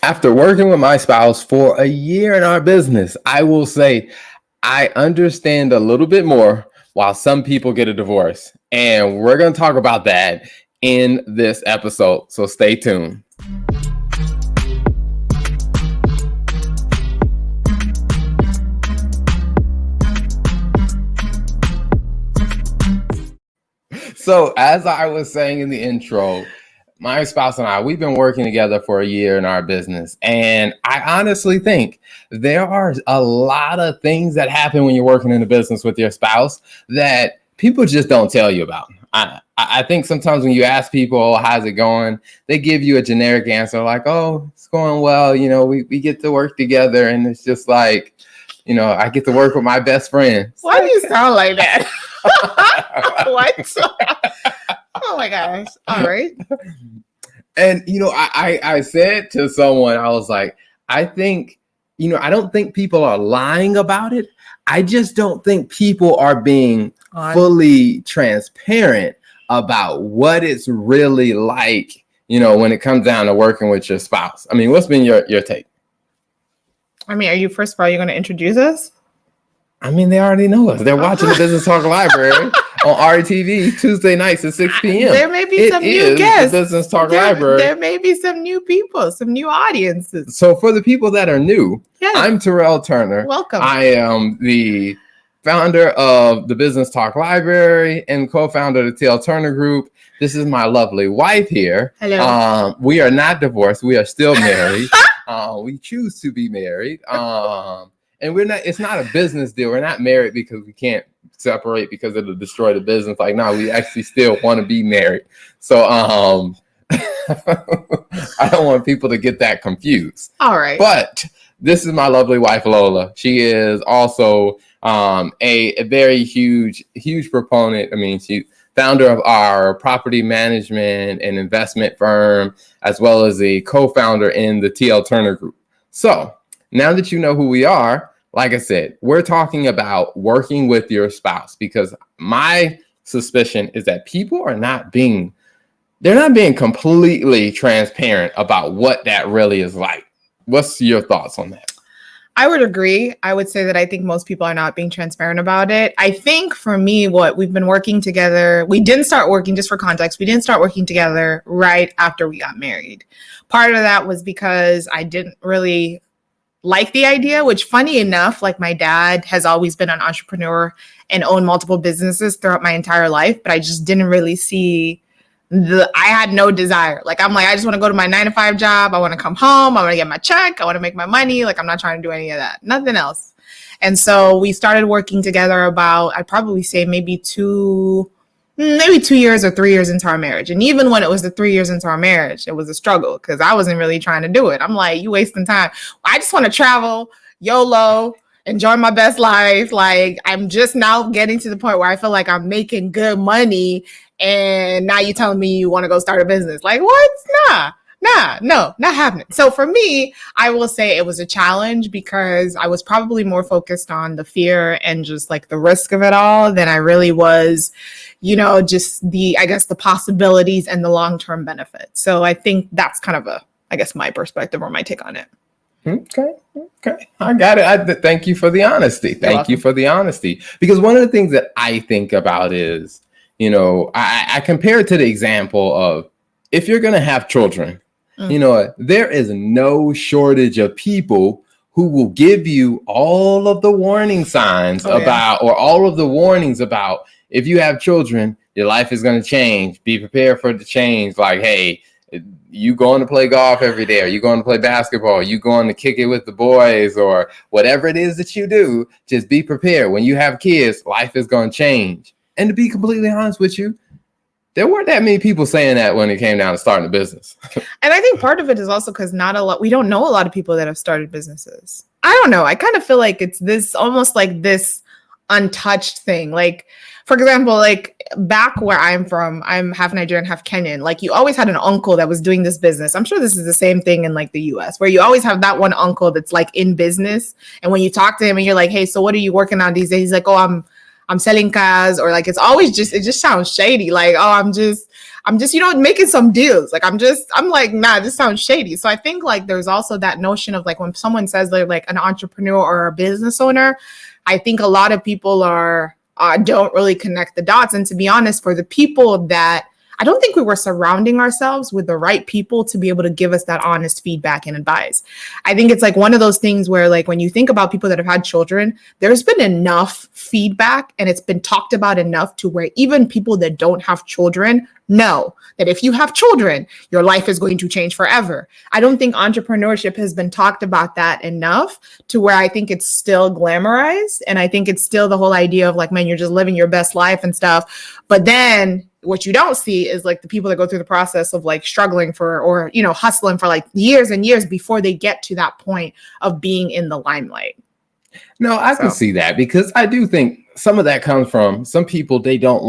After working with my spouse for a year in our business, I will say I understand a little bit more while some people get a divorce. And we're going to talk about that in this episode. So stay tuned. So, as I was saying in the intro, my spouse and I, we've been working together for a year in our business. And I honestly think there are a lot of things that happen when you're working in a business with your spouse that people just don't tell you about. I think sometimes when you ask people, oh, how's it going? They give you a generic answer like, oh, it's going well. You know, we get to work together. And it's just like, you know, I get to work with my best friend. Why do you sound like that? What? Oh my gosh. All right. And, you know, I said to someone, I was like, I think, you know, I don't think people are lying about it. I just don't think people are being fully transparent about what it's really like, you know, when it comes down to working with your spouse. I mean, what's been your take? I mean, first of all, you're going to introduce us? I mean, they already know us. They're watching the Business Talk Library on RTV Tuesday nights at 6 p.m. There may be some new guests. The Business Talk Library. There may be some new people, some new audiences. So for the people that are new, yes. I'm Terrell Turner. Welcome. I am the founder of the Business Talk Library and co-founder of the Terrell Turner Group. This is my lovely wife here. Hello. We are not divorced. We are still married. We choose to be married. And we're not, it's not a business deal. We're not married because we can't separate because it'll destroy the business. Like, no, we actually still want to be married. So I don't want people to get that confused. All right. But this is my lovely wife, Lola. She is also a very huge proponent. I mean, she's founder of our property management and investment firm, as well as a co-founder in the Terrell Turner Group. So now that you know who we are, like I said, we're talking about working with your spouse, because my suspicion is that people are not being completely transparent about what that really is like. What's your thoughts on that? I would agree. I would say that I think most people are not being transparent about it. I think for me, we've been working together. We didn't start working, just for context, we didn't start working together right after we got married. Part of that was because I didn't really like the idea, which funny enough, like my dad has always been an entrepreneur and owned multiple businesses throughout my entire life, but I just didn't really see I had no desire. Like, I'm like, I just want to go to my 9-to-5 job. I want to come home. I want to get my check. I want to make my money. Like, I'm not trying to do any of that. Nothing else. And so we started working together about, I'd probably say maybe 2 years or 3 years into our marriage. And even when it was the 3 years into our marriage, it was a struggle because I wasn't really trying to do it. I'm like, you wasting time. I just want to travel, YOLO, enjoy my best life. Like, I'm just now getting to the point where I feel like I'm making good money. And now you're telling me you want to go start a business. Like, what? No, not happening. So for me, I will say it was a challenge because I was probably more focused on the fear and just like the risk of it all than I really was, you know, just the possibilities and the long-term benefits. So I think that's kind of my perspective or my take on it. Okay. I got it. Thank you for the honesty. Thank you for the honesty. Because one of the things that I think about is, you know, I compare it to the example of if you're going to have children, you know, there is no shortage of people who will give you all of the warning signs or all of the warnings about if you have children, your life is going to change. Be prepared for the change. Like, hey, you going to play golf every day? Are you going to play basketball? Are you going to kick it with the boys or whatever it is that you do? Just be prepared. When you have kids, life is going to change. And to be completely honest with you, there weren't that many people saying that when it came down to starting a business. And I think part of it is also because we don't know a lot of people that have started businesses. I don't know. I kind of feel like it's this almost like this untouched thing. Like, for example, like back where I'm from, I'm half Nigerian, half Kenyan. Like, you always had an uncle that was doing this business. I'm sure this is the same thing in like the US, where you always have that one uncle that's like in business. And when you talk to him and you're like, hey, so what are you working on these days? He's like, oh, I'm selling cars, or like, it's always just, it just sounds shady. Like, oh, I'm just, making some deals. Like, I'm like, nah, this sounds shady. So I think like there's also that notion of like when someone says they're like an entrepreneur or a business owner, I think a lot of people don't really connect the dots. And to be honest, for the people that I don't think we were surrounding ourselves with the right people to be able to give us that honest feedback and advice. I think it's like one of those things where like when you think about people that have had children, there's been enough feedback and it's been talked about enough to where even people that don't have children know that if you have children, your life is going to change forever. I don't think entrepreneurship has been talked about that enough to where I think it's still glamorized. And I think it's still the whole idea of like, man, you're just living your best life and stuff. But then what you don't see is like the people that go through the process of like struggling or hustling for like years and years before they get to that point of being in the limelight. No, I can see that, because I do think some of that comes from some people. They don't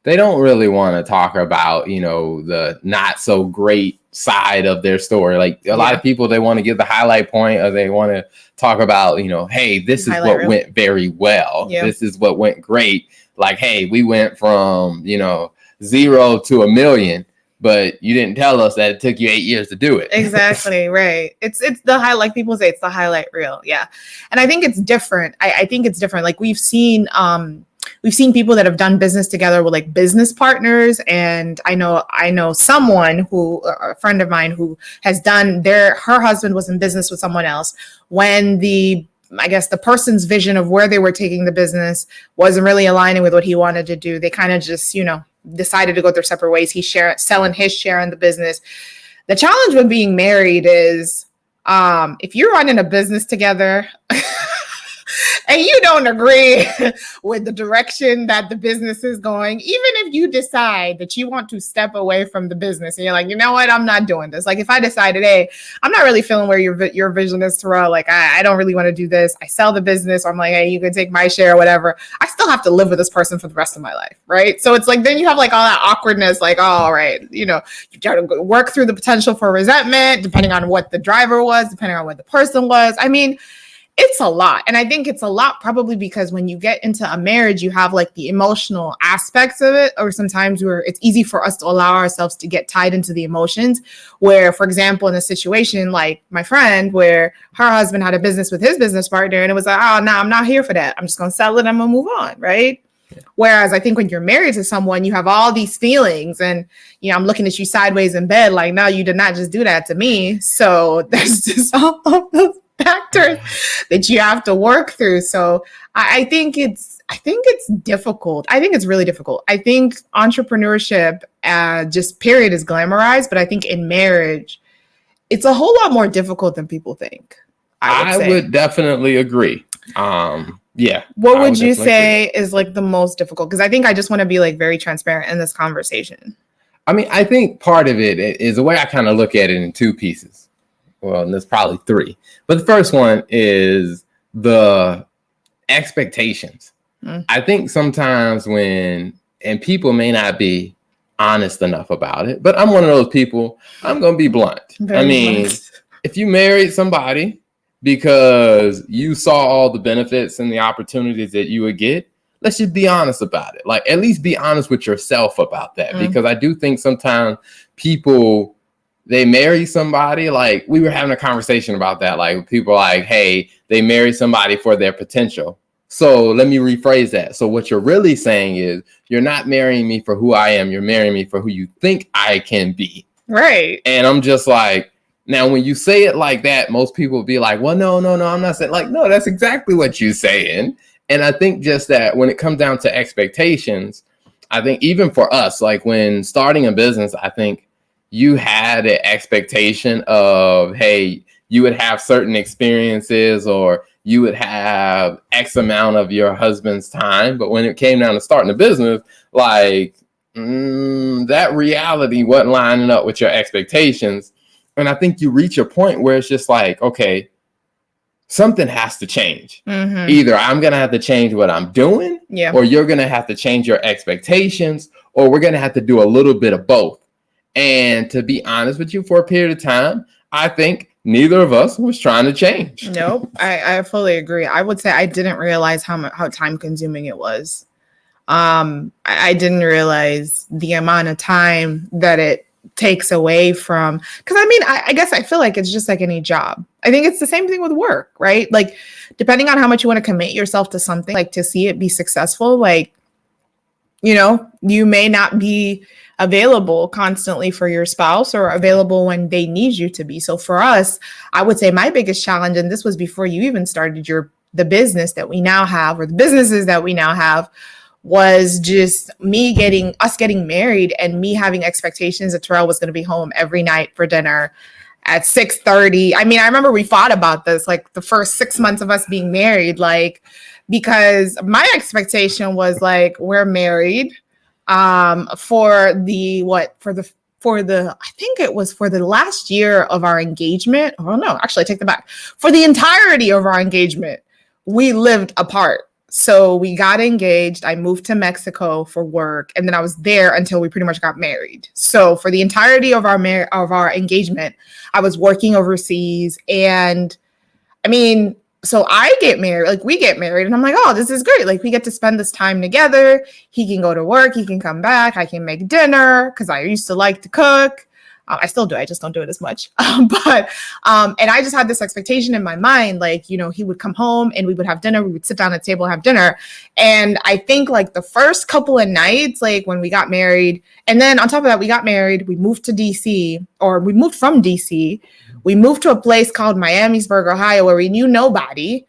really want to talk about, the not so great side of their story. Like a lot of people, they want to give the highlight point, or they want to talk about, hey, this is what went very well. Yeah. This is what went great. Like, hey, we went from, 0 to $1 million, but you didn't tell us that it took you 8 years to do it. Exactly. Right. It's the highlight, like people say, it's the highlight reel. Yeah. And I think it's different. I think it's different. Like we've seen people that have done business together with like business partners. And I know someone a friend of mine who has done her husband was in business with someone else. When the person's vision of where they were taking the business wasn't really aligning with what he wanted to do, they kind of just, decided to go their separate ways. He's selling his share in the business. The challenge with being married is if you're running a business together and you don't agree with the direction that the business is going, even if you decide that you want to step away from the business and you're like, you know what, I'm not doing this. Like if I decided, hey, I'm not really feeling where your vision is, Terrell, like I don't really want to do this. I sell the business. Or I'm like, hey, you can take my share or whatever. I still have to live with this person for the rest of my life. Right. So it's like, then you have like all that awkwardness, like, oh, all right. You got to work through the potential for resentment, depending on what the driver was, depending on what the person was. I mean, it's a lot. And I think it's a lot probably because when you get into a marriage, you have like the emotional aspects of it, or sometimes where it's easy for us to allow ourselves to get tied into the emotions. Where, for example, in a situation like my friend, where her husband had a business with his business partner and it was like, oh, no, I'm not here for that. I'm just going to sell it. I'm going to move on. Right. Yeah. Whereas I think when you're married to someone, you have all these feelings and, I'm looking at you sideways in bed, like, no, you did not just do that to me. So there's just all of those factors that you have to work through. So I think it's difficult. I think it's really difficult. I think entrepreneurship just period is glamorized, but I think in marriage, it's a whole lot more difficult than people think. I would definitely agree. Yeah. What would you say is like the most difficult? Because I think I just want to be like very transparent in this conversation. I mean, I think part of it is the way I kind of look at it in two pieces. Well, and there's probably three. But the first one is the expectations. I think sometimes and people may not be honest enough about it, but I'm one of those people, I'm going to be blunt. If you married somebody because you saw all the benefits and the opportunities that you would get, let's just be honest about it. Like, at least be honest with yourself about that. Because I do think sometimes people, they marry somebody, like we were having a conversation about that. Like people are like, hey, they marry somebody for their potential. So let me rephrase that. So what you're really saying is you're not marrying me for who I am. You're marrying me for who you think I can be. Right. And I'm just like, now, when you say it like that, most people will be like, well, no, I'm not saying, like, no, that's exactly what you're saying. And I think just that when it comes down to expectations, I think even for us, like when starting a business, I think you had an expectation of, hey, you would have certain experiences or you would have X amount of your husband's time. But when it came down to starting a business, like that reality wasn't lining up with your expectations. And I think you reach a point where it's just like, okay, something has to change. Either I'm going to have to change what I'm doing, or you're going to have to change your expectations, or we're going to have to do a little bit of both. And to be honest with you, for a period of time, I think neither of us was trying to change. Nope. I fully agree. I would say I didn't realize how time consuming it was. I didn't realize the amount of time that it takes away from, because I mean, I guess I feel like it's just like any job. I think it's the same thing with work, right? Like, depending on how much you want to commit yourself to something, like to see it be successful, like, you know, you may not be available constantly for your spouse or available when they need you to be. So for us, I would say my biggest challenge, and this was before you even started the business that we now have, or the businesses that we now have, was just us getting married and me having expectations that Terrell was going to be home every night for dinner at 6:30. I mean, I remember we fought about this, like the first 6 months of us being married, like, because my expectation was like, we're married I think it was for the last year of our engagement. Oh no, actually I take that back. For the entirety of our engagement, we lived apart. So we got engaged. I moved to Mexico for work, and then I was there until we pretty much got married. So for the entirety of our engagement, I was working overseas. And I mean, so I get married, like we get married, and I'm like, oh, this is great. Like we get to spend this time together. He can go to work, he can come back, I can make dinner because I used to like to cook. I still do. I just don't do it as much. And I just had this expectation in my mind, like, you know, he would come home and we would have dinner. We would sit down at the table and have dinner. And I think like the first couple of nights, like when we got married, and then on top of that, we got married, we moved to DC, or we moved from DC. We moved to a place called Miamisburg, Ohio, where we knew nobody.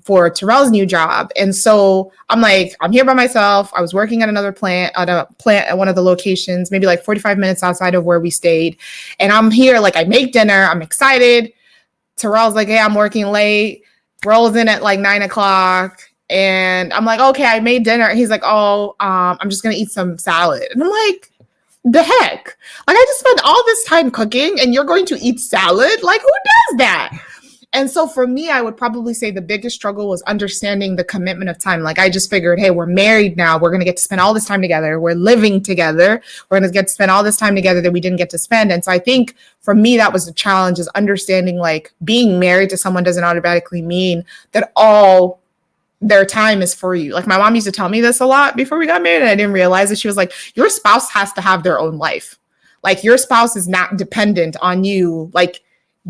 For Terrell's new job. And so I'm like, I'm here by myself. I was working at another plant, at one of the locations, maybe like 45 minutes outside of where we stayed. And I'm here, like I make dinner. I'm excited. Terrell's like, hey, I'm working late. Rolls in at like 9:00. And I'm like, okay, I made dinner. He's like, oh, I'm just going to eat some salad. And I'm like, the heck? Like I just spent all this time cooking and you're going to eat salad? Like who does that? And so for me, I would probably say the biggest struggle was understanding the commitment of time. Like I just figured, hey, we're married now. We're going to get to spend all this time together. We're living together. We're going to get to spend all this time together that we didn't get to spend. And so I think for me, that was the challenge, is understanding like being married to someone doesn't automatically mean that all their time is for you. Like my mom used to tell me this a lot before we got married, and I didn't realize it. She was like, your spouse has to have their own life. Like your spouse is not dependent on you. Like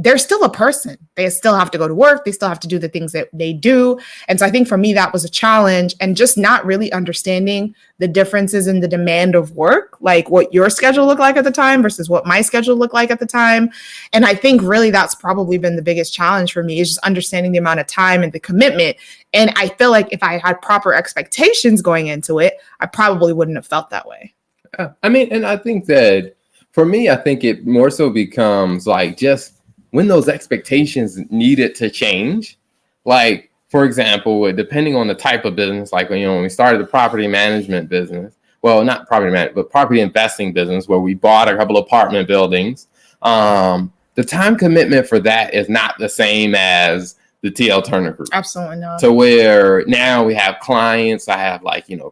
they're still a person. They still have to go to work. They still have to do the things that they do. And so I think for me, that was a challenge, and just not really understanding the differences in the demand of work, like what your schedule looked like at the time versus what my schedule looked like at the time. And I think really that's probably been the biggest challenge for me, is just understanding the amount of time and the commitment. And I feel like if I had proper expectations going into it, I probably wouldn't have felt that way. I mean, and I think that for me, I think it more so becomes like just when those expectations needed to change. Like, for example, depending on the type of business, like when we started the property management business, well, not property management, but property investing business, where we bought a couple apartment buildings, the time commitment for that is not the same as the TL Turner Group. Absolutely not. So where now we have clients, I have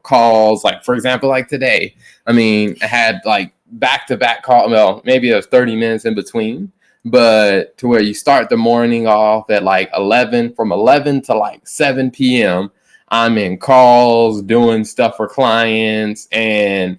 calls, like for example, like today, I mean, I had like back-to-back call, well, maybe there's 30 minutes in between, but to where you start the morning off at like 11, from 11 to like 7 p.m. I'm in calls, doing stuff for clients, and,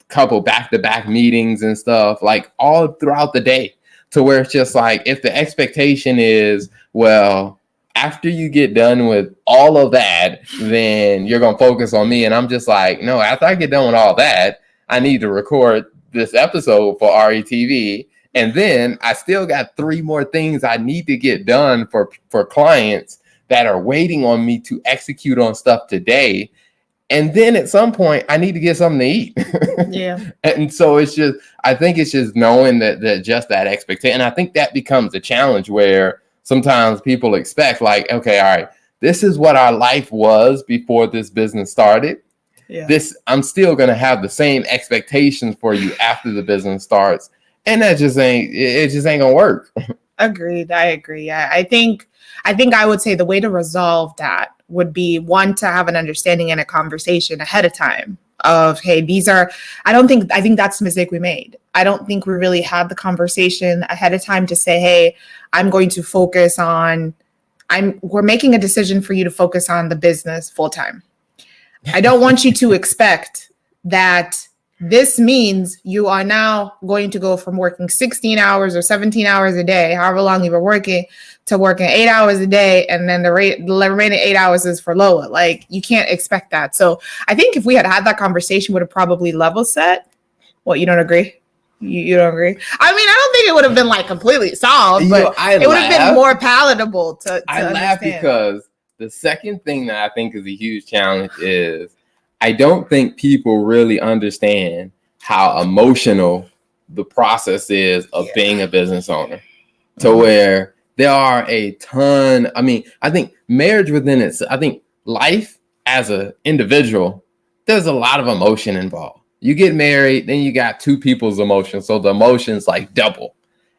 couple back-to-back meetings and stuff, like all throughout the day, to where it's just like, if the expectation is, well, after you get done with all of that, then you're going to focus on me. And I'm just like, no, after I get done with all that, I need to record this episode for RETV. And then I still got 3 more things I need to get done for clients that are waiting on me to execute on stuff today. And then at some point, I need to get something to eat. Yeah. And so I think it's just knowing that just that expectation. And I think that becomes a challenge where sometimes people expect like, okay, all right, this is what our life was before this business started. Yeah. I'm still going to have the same expectations for you after the business starts. And it just ain't gonna work. Agreed. I agree. I think I would say the way to resolve that would be, one, to have an understanding and a conversation ahead of time of, hey, I think that's the mistake we made. I don't think we really had the conversation ahead of time to say, hey, I'm going to focus on, we're making a decision for you to focus on the business full time. I don't want you to expect that this means you are now going to go from working 16 hours or 17 hours a day, however long you were working, to working 8 hours a day. And then the remaining 8 hours is for Lola. Like, you can't expect that. So I think if we had had that conversation, would have probably level set. What, you don't agree? You don't agree? I mean, I don't think it would have been like completely solved, but it would have been more palatable to I laugh understand. because the second thing that I think is a huge challenge is I don't think people really understand how emotional the process is of being a business owner, to where there are a ton. I mean, I think marriage within it, I think life as an individual, there's a lot of emotion involved. You get married, then you got two people's emotions. So the emotions like double.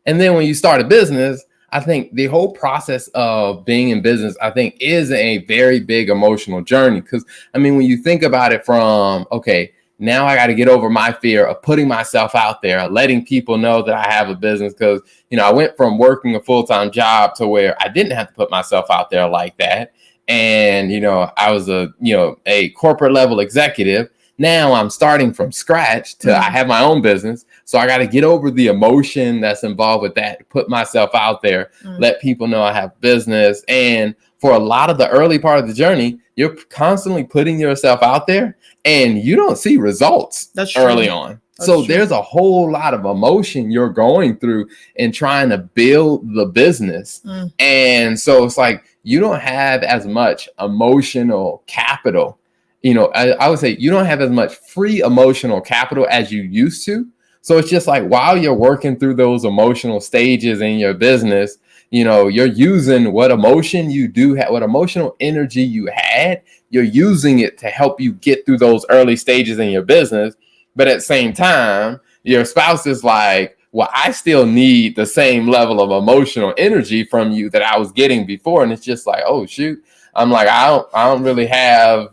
And then when you start a business, I think the whole process of being in business, I think, is a very big emotional journey. Because, I mean, when you think about it from, okay, now I got to get over my fear of putting myself out there, letting people know that I have a business. Because, you know, I went from working a full-time job to where I didn't have to put myself out there like that. And, you know, I was a corporate level executive. Now I'm starting from scratch to I have my own business. So I got to get over the emotion that's involved with that, put myself out there, let people know I have business. And for a lot of the early part of the journey, you're constantly putting yourself out there and you don't see results early on. So there's a whole lot of emotion you're going through in trying to build the business. And so it's like you don't have as much emotional capital. You know, I would say you don't have as much free emotional capital as you used to. So it's just like while you're working through those emotional stages in your business, you know, you're using what emotion you do have, what emotional energy you had, you're using it to help you get through those early stages in your business. But at the same time, your spouse is like, well, I still need the same level of emotional energy from you that I was getting before. And it's just like, oh, shoot. I'm like, I don't have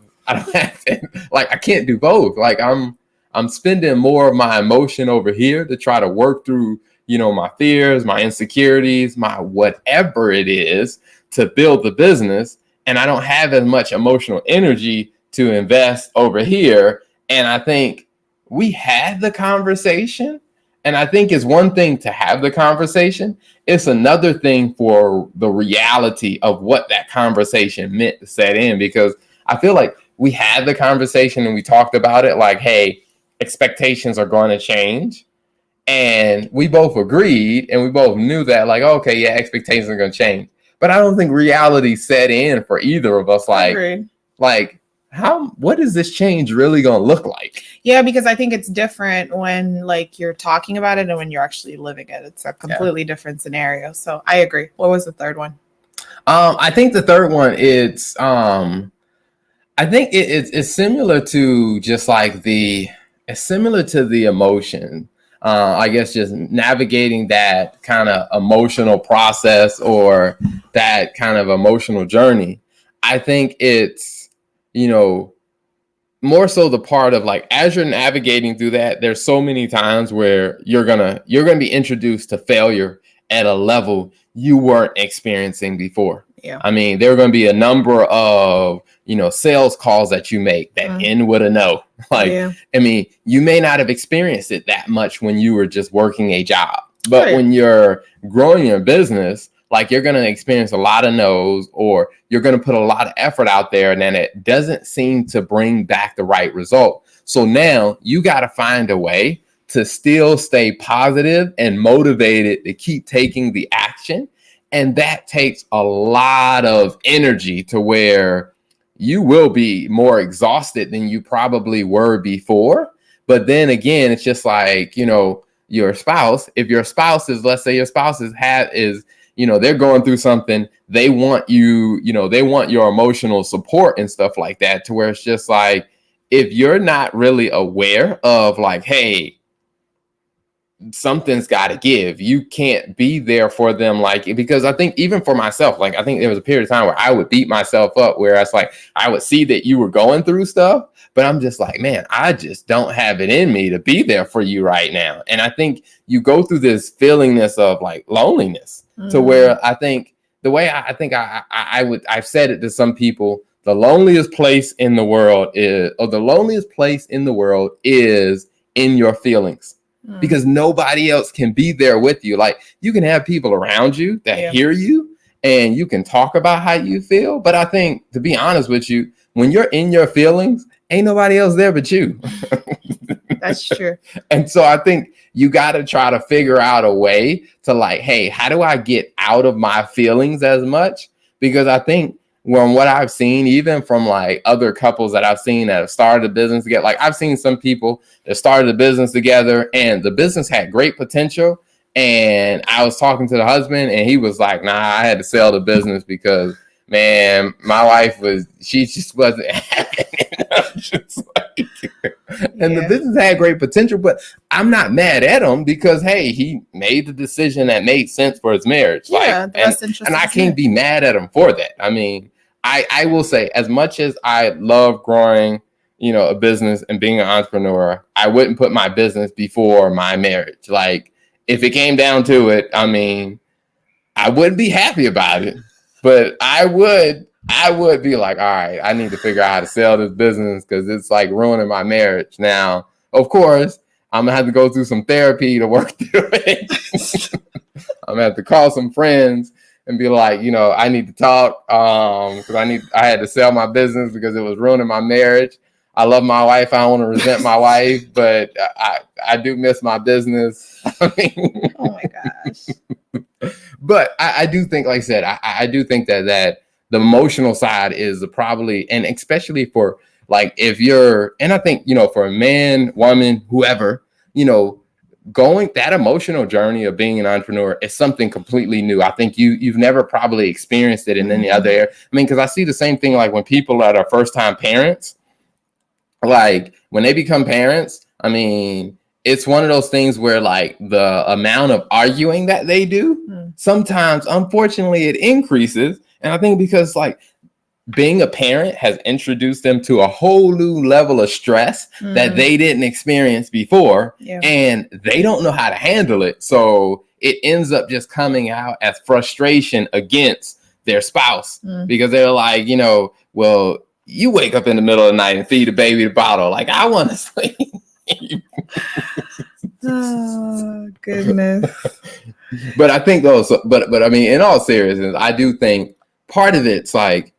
it. Like, I can't do both. Like I'm spending more of my emotion over here to try to work through, you know, my fears, my insecurities, my whatever it is to build the business. And I don't have as much emotional energy to invest over here. And I think we had the conversation. And I think it's one thing to have the conversation. It's another thing for the reality of what that conversation meant to set in, because I feel like we had the conversation and we talked about it like, hey, expectations are going to change. And we both agreed and we both knew that, like, okay, yeah, expectations are going to change. But I don't think reality set in for either of us. What is this change really going to look like? Yeah, because I think it's different when like you're talking about it and when you're actually living it. It's a completely different scenario. So I agree. What was the third one? I think the third one, I think it's similar to just like it's similar to the emotion. I guess just navigating that kind of emotional process or that kind of emotional journey. I think it's, you know, more so the part of like, as you're navigating through that, there's so many times where you're gonna be introduced to failure at a level you weren't experiencing before. Yeah. I mean, there are going to be a number of, you know, sales calls that you make that end with a no. Like, I mean, you may not have experienced it that much when you were just working a job, but when you're growing your business, like you're going to experience a lot of no's, or you're going to put a lot of effort out there and then it doesn't seem to bring back the right result. So now you got to find a way to still stay positive and motivated to keep taking the action. And that takes a lot of energy to where you will be more exhausted than you probably were before. But then again, it's just like, you know, your spouse, if your spouse is, let's say your spouse is, you know, they're going through something, they want you, you know, they want your emotional support and stuff like that, to where it's just like, if you're not really aware of like, hey, something's got to give. You can't be there for them. Like, because I think even for myself, like, I think there was a period of time where I would beat myself up, where it's like, I would see that you were going through stuff, but I'm just like, man, I just don't have it in me to be there for you right now. And I think you go through this feelingness of like loneliness to where I think the way I think I've said it to some people the loneliest place in the world is in your feelings. Because nobody else can be there with you. Like, you can have people around you that hear you and you can talk about how you feel. But I think, to be honest with you, when you're in your feelings, ain't nobody else there but you. That's true. And so I think you got to try to figure out a way to, like, hey, how do I get out of my feelings as much? Because I think from what I've seen, even from like other couples that I've seen that have started a business together, like I've seen some people that started a business together and the business had great potential. And I was talking to the husband and he was like, nah, I had to sell the business because, man, my wife she just wasn't having it. Just like, and the business had great potential, but I'm not mad at him because, hey, he made the decision that made sense for his marriage. Yeah, and I can't be mad at him for that. I mean, I will say, as much as I love growing, a business and being an entrepreneur, I wouldn't put my business before my marriage. Like, if it came down to it, I mean, I wouldn't be happy about it, but I would be like, all right, I need to figure out how to sell this business because it's like ruining my marriage. Now, of course, I'm gonna have to go through some therapy to work through it. I'm gonna have to call some friends and be like, I need to talk because I had to sell my business because it was ruining my marriage. I love my wife. I don't want to resent my wife, but I do miss my business. I mean, oh my gosh. But I do think, like I said, I do think that the emotional side is probably, and especially for like, if you're, and I think, for a man, woman, whoever, going that emotional journey of being an entrepreneur is something completely new. I think you've never probably experienced it in any other area. I mean, because I see the same thing, like when people that are first time parents, like when they become parents, I mean, it's one of those things where like the amount of arguing that they do, sometimes, unfortunately, it increases. And I think because like being a parent has introduced them to a whole new level of stress that they didn't experience before, and they don't know how to handle it. So it ends up just coming out as frustration against their spouse because they're like, well, you wake up in the middle of the night and feed a baby the bottle. Like, I want to sleep. Oh, goodness. But I think but I mean, in all seriousness, I do think part of it's like,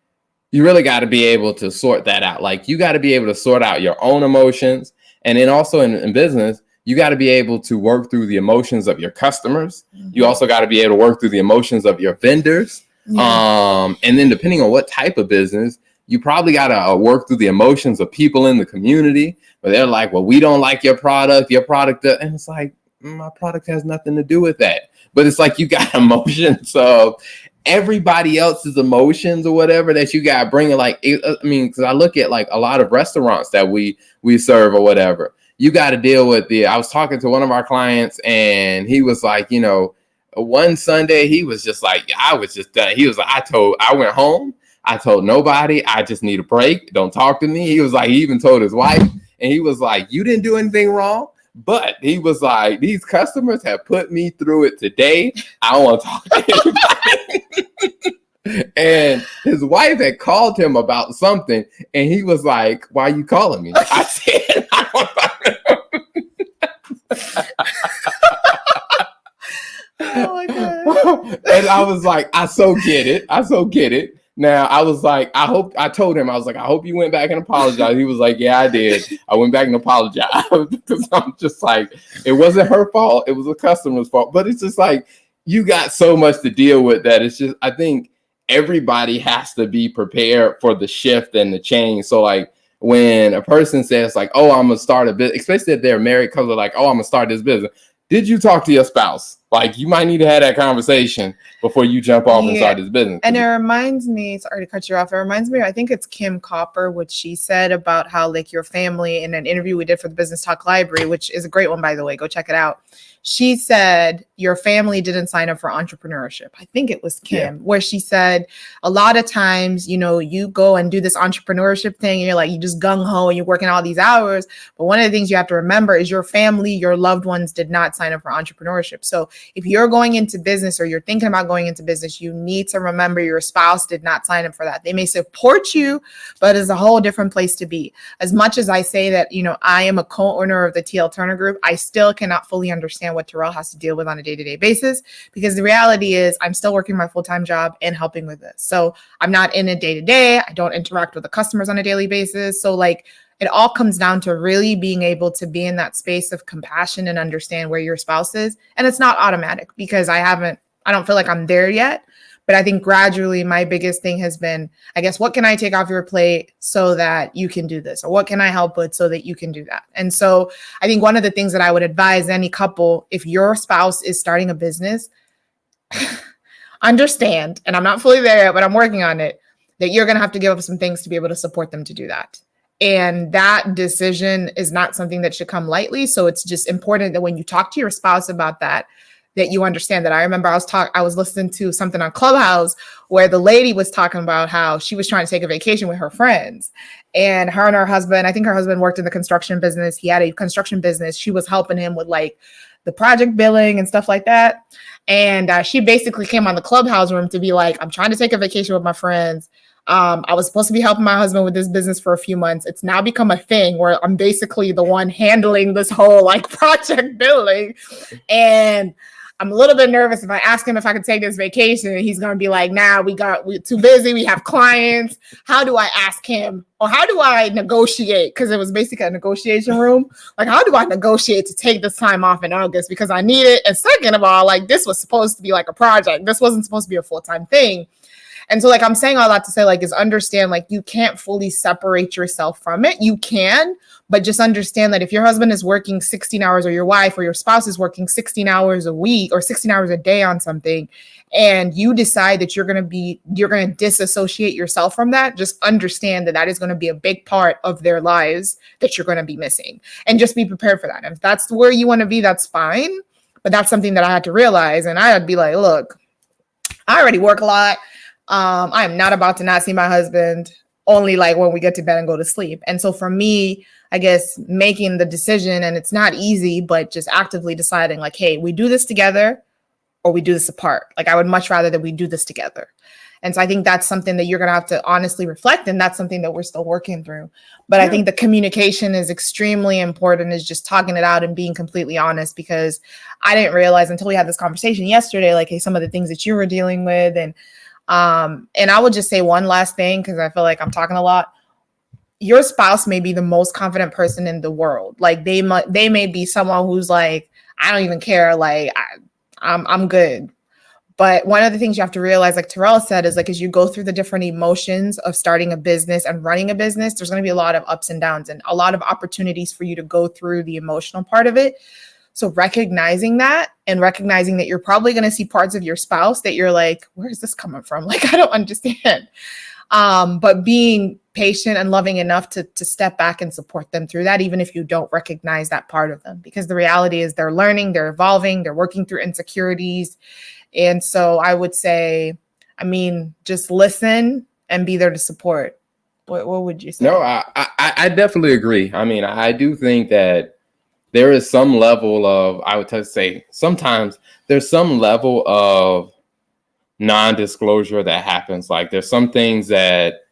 you really got to be able to sort that out. Like, you got to be able to sort out your own emotions. And then also in business, you got to be able to work through the emotions of your customers. You also got to be able to work through the emotions of your vendors. And then depending on what type of business, you probably got to work through the emotions of people in the community, but they're like, well, we don't like your product, and it's like, my product has nothing to do with that. But it's like, you got emotions of everybody else's emotions or whatever that you got bringing. Like, I mean, because I look at like a lot of restaurants that we serve or whatever, you got to deal with I was talking to one of our clients and he was like, one Sunday, he was just like, I was just done. He was like, I went home. I told nobody, I just need a break. Don't talk to me. He was like, he even told his wife, and he was like, you didn't do anything wrong. But he was like, these customers have put me through it today. I don't want to talk to anybody. And his wife had called him about something, and he was like, why are you calling me? I said, I oh my God. And I was like, I so get it. Now, I was like, I told him, I was like, I hope you went back and apologized. He was like, yeah, I did. I went back and apologized because I'm just like, it wasn't her fault. It was a customer's fault. But it's just like, you got so much to deal with that. It's just, I think everybody has to be prepared for the shift and the change. So like when a person says like, oh, I'm going to start a business, especially if they're married, because they're like, oh, I'm going to start this business. Did you talk to your spouse? Like, you might need to have that conversation before you jump off and start this business. And it reminds me, sorry to cut you off. It reminds me, I think it's Kim Copper, what she said about how like your family, in an interview we did for the Business Talk Library, which is a great one, by the way, go check it out. She said your family didn't sign up for entrepreneurship. I think it was Kim, where she said a lot of times, you go and do this entrepreneurship thing and you're like, you just gung ho and you're working all these hours. But one of the things you have to remember is your family, your loved ones did not sign up for entrepreneurship. So if you're going into business or you're thinking about going into business, you need to remember your spouse did not sign up for that. They may support you, but it's a whole different place to be. As much as I say that, I am a co-owner of the TL Turner Group, I still cannot fully understand what Terrell has to deal with on a day-to-day basis, because the reality is I'm still working my full-time job and helping with this. So I'm not in it day-to-day. I don't interact with the customers on a daily basis. So like, it all comes down to really being able to be in that space of compassion and understand where your spouse is. And it's not automatic, because I don't feel like I'm there yet. But I think gradually my biggest thing has been, I guess, what can I take off your plate so that you can do this? Or what can I help with so that you can do that? And so I think one of the things that I would advise any couple, if your spouse is starting a business, understand, and I'm not fully there yet, but I'm working on it, that you're going to have to give up some things to be able to support them to do that. And that decision is not something that should come lightly. So it's just important that when you talk to your spouse about that you understand that. I remember I was listening to something on Clubhouse where the lady was talking about how she was trying to take a vacation with her friends, and her husband, I think her husband worked in the construction business. He had a construction business. She was helping him with like the project billing and stuff like that. And she basically came on the Clubhouse room to be like, I'm trying to take a vacation with my friends. I was supposed to be helping my husband with this business for a few months. It's now become a thing where I'm basically the one handling this whole like project billing. And I'm a little bit nervous if I ask him if I could take this vacation, he's going to be like, nah, we're too busy. We have clients. How do I ask him, or how do I negotiate? Because it was basically a negotiation room. Like, how do I negotiate to take this time off in August? Because I need it. And second of all, like, this was supposed to be like a project. This wasn't supposed to be a full-time thing. And so like, I'm saying all that to say, like, is understand, like, you can't fully separate yourself from it. You can, but just understand that if your husband is working 16 hours, or your wife or your spouse is working 16 hours a week or 16 hours a day on something, and you decide that you're going to disassociate yourself from that, just understand that is going to be a big part of their lives that you're going to be missing, and just be prepared for that. And if that's where you want to be, that's fine. But that's something that I had to realize. And I would be like, look, I already work a lot. I am not about to not see my husband only like when we get to bed and go to sleep. And so for me, I guess making the decision, and it's not easy, but just actively deciding like, hey, we do this together or we do this apart. Like, I would much rather that we do this together. And so I think that's something that you're going to have to honestly reflect. And that's something that we're still working through. But yeah. I think the communication is extremely important, is just talking it out and being completely honest, because I didn't realize until we had this conversation yesterday, like, hey, some of the things that you were dealing with. And I would just say one last thing, because I feel like I'm talking a lot. Your spouse may be the most confident person in the world. Like, they may be someone who's like, I don't even care. Like, I'm good. But one of the things you have to realize, like Terrell said, is like, as you go through the different emotions of starting a business and running a business, there's going to be a lot of ups and downs and a lot of opportunities for you to go through the emotional part of it. So recognizing that, and recognizing that you're probably going to see parts of your spouse that you're like, where is this coming from? Like, I don't understand. But being patient and loving enough to step back and support them through that, even if you don't recognize that part of them, because the reality is they're learning, they're evolving, they're working through insecurities. And so I would say, just listen and be there to support. What would you say? No, I definitely agree. I do think that there is some level of, I would say sometimes there's some level of non-disclosure that happens. Like, there's some things that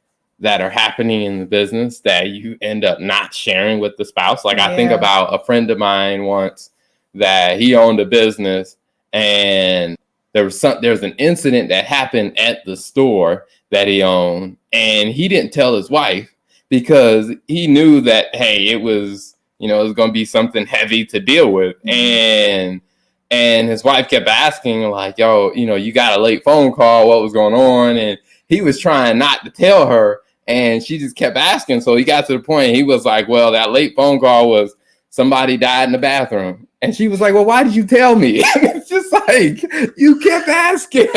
are happening in the business that you end up not sharing with the spouse. Like, I think about a friend of mine once that he owned a business, and there's an incident that happened at the store that he owned, and he didn't tell his wife because he knew that, hey, it was going to be something heavy to deal with. And his wife kept asking, like, yo, you got a late phone call, what was going on? And he was trying not to tell her, and she just kept asking. So he got to the point, he was like, well, that late phone call was somebody died in the bathroom. And she was like, well, why did you tell me? It's just like, you kept asking.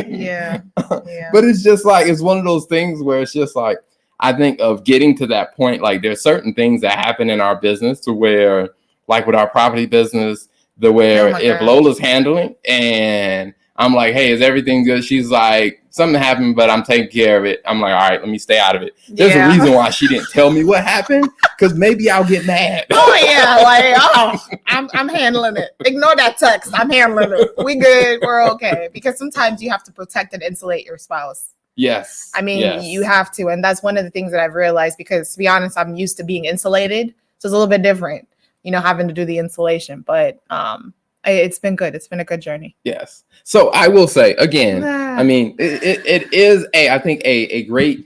Yeah. But it's just like, it's one of those things where it's just like, I think of getting to that point, like, there's certain things that happen in our business to where, like with our property business, if Lola's handling and I'm like, hey, is everything good? She's like, something happened, but I'm taking care of it. I'm like, all right, let me stay out of it. There's Yeah. a reason why she didn't tell me what happened, because maybe I'll get mad. Oh yeah, like I'm handling it. Ignore that text. I'm handling it. We good. We're okay. Because sometimes you have to protect and insulate your spouse. Yes. I mean, yes. you have to, and that's one of the things that I've realized. Because to be honest, I'm used to being insulated, so it's a little bit different, having to do the insulation. But it's been good. It's been a good journey. Yes. So I will say again, I mean, it is I think a great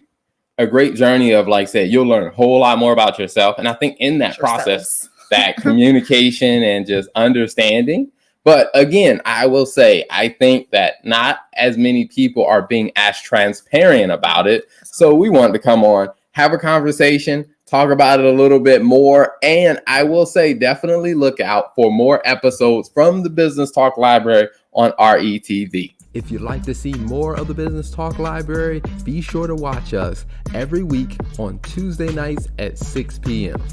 journey of, like I said, you'll learn a whole lot more about yourself. And I think in that process, that communication and just understanding. But again, I will say, I think that not as many people are being as transparent about it. So we wanted to come on, have a conversation, talk about it a little bit more. And I will say, definitely look out for more episodes from the Business Talk Library on RETV. If you'd like to see more of the Business Talk Library, be sure to watch us every week on Tuesday nights at 6 p.m.